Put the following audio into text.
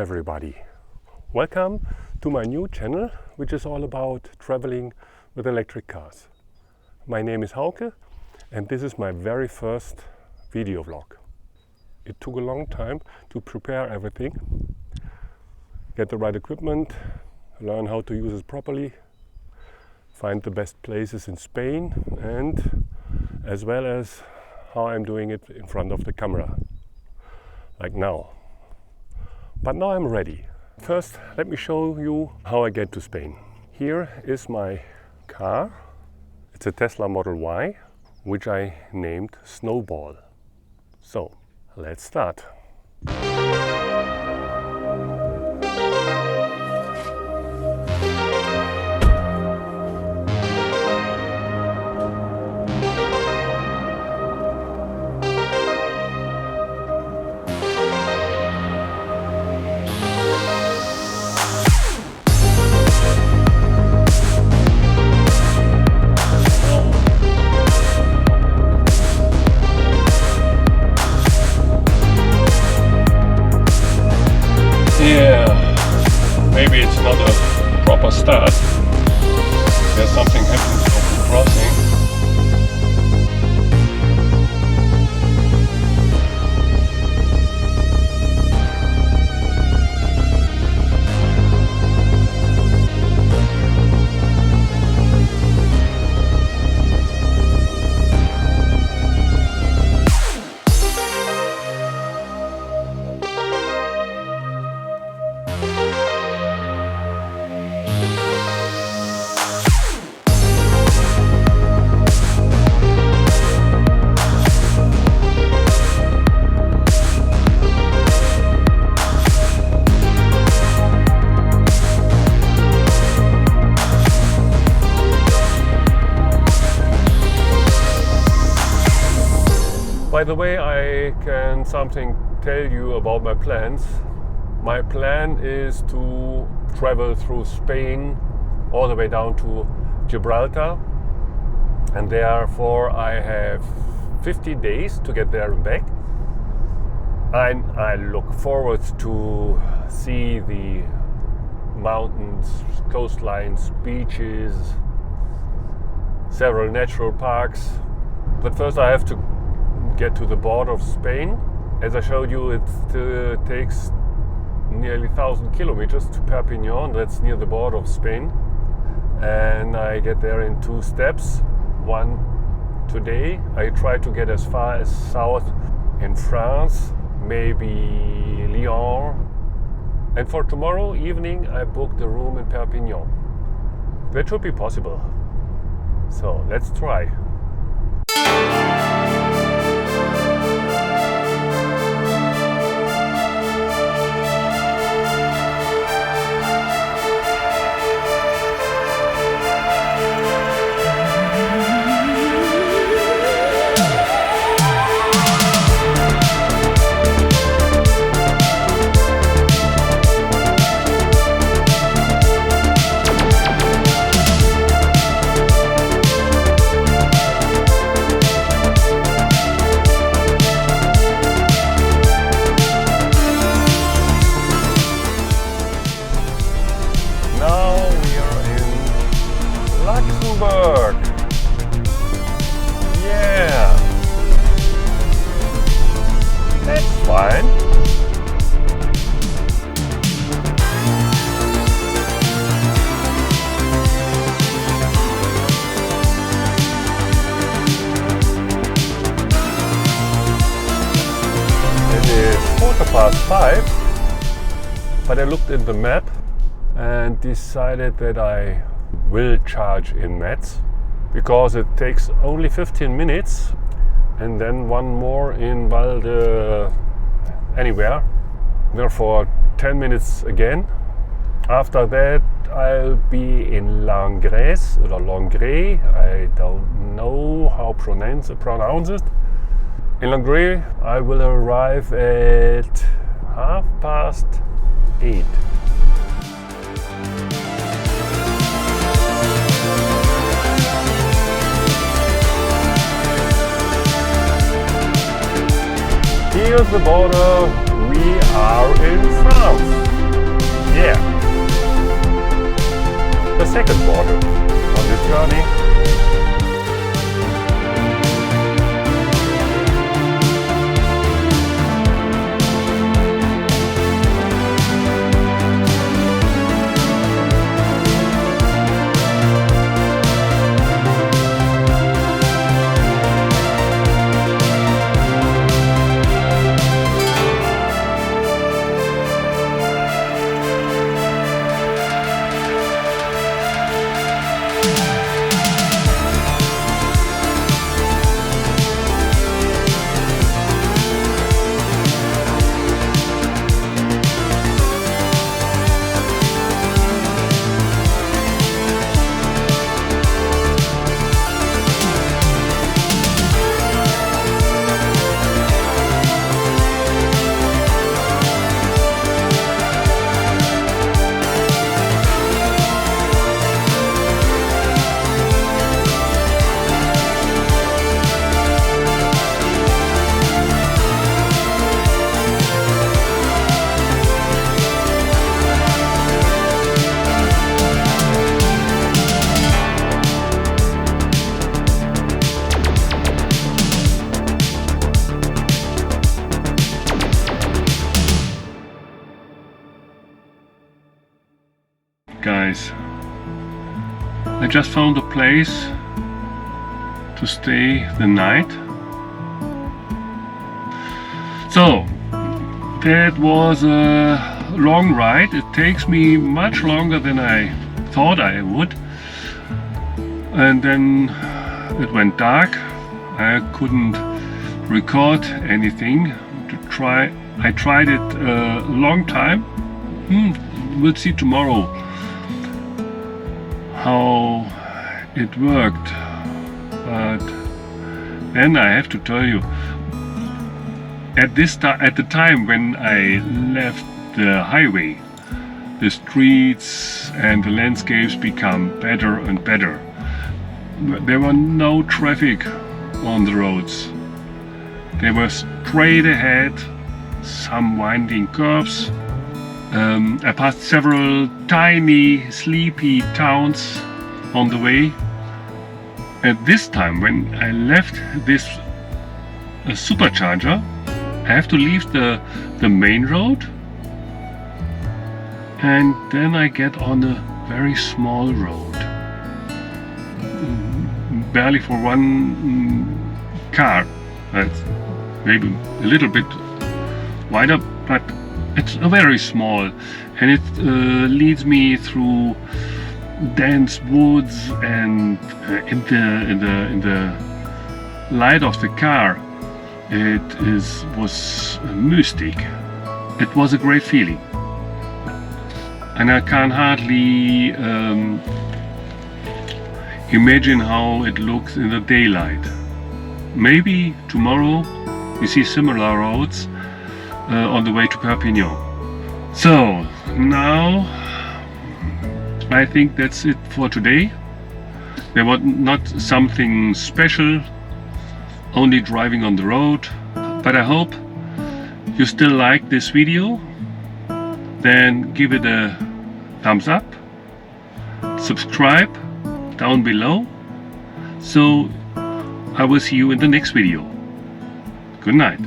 everybody. Welcome to my new channel, which is all about traveling with electric cars. My name is Hauke and this is my very first video vlog. It took a long time to prepare everything, get the right equipment, learn how to use it properly, find the best places in Spain, and as well as how I'm doing it in front of the camera, like now. But now I'm ready. First, let me show you how I get to Spain. Here is my car. It's a Tesla Model Y, which I named Snowball. So, let's start. Maybe it's not a proper start. There's something happening off the crossing. By the way, I can tell you about my plans. My plan is to travel through Spain all the way down to Gibraltar, and therefore I have 50 days to get there and back. I look forward to see the mountains, coastlines, beaches, several natural parks. But first I have to get to the border of Spain. As I showed you, it takes nearly 1,000 kilometers to Perpignan. That's near the border of Spain, and I get there in 2 steps. One today, I try to get as far as south in France, maybe Lyon, and for tomorrow evening I booked a room in Perpignan. That should be possible, so let's try. Yeah, that's fine. It is 5:15, but I looked at the map and decided that I will charge in Metz, because it takes only 15 minutes and then one more in Valde anywhere, therefore 10 minutes again. After that I'll be in Langres or Langres, I don't know how pronounce it. In Langres I will arrive at 8:30. Here's the border. We are in France. Yeah! The second border on this journey. Guys, I just found a place to stay the night. So that was a long ride. It takes me much longer than I thought I would, and then it went dark. I couldn't record anything I tried it a long time. We'll see tomorrow how it worked, but then I have to tell you, at the time when I left the highway, the streets and the landscapes become better and better. There were no traffic on the roads. They were straight ahead, some winding curves. I passed several tiny, sleepy towns on the way. At this time, when I left this supercharger, I have to leave the main road, and then I get on a very small road, barely for one car. It's maybe a little bit wider, but it's very small, and it leads me through dense woods, and in the light of the car, it was mystic. It was a great feeling, and I can hardly imagine how it looks in the daylight. Maybe tomorrow we see similar roads on the way to Perpignan. So now I think that's it for today. There was not something special, only driving on the road, but I hope you still like this video. Then give it a thumbs up, subscribe down below, so I will see you in the next video. Good night.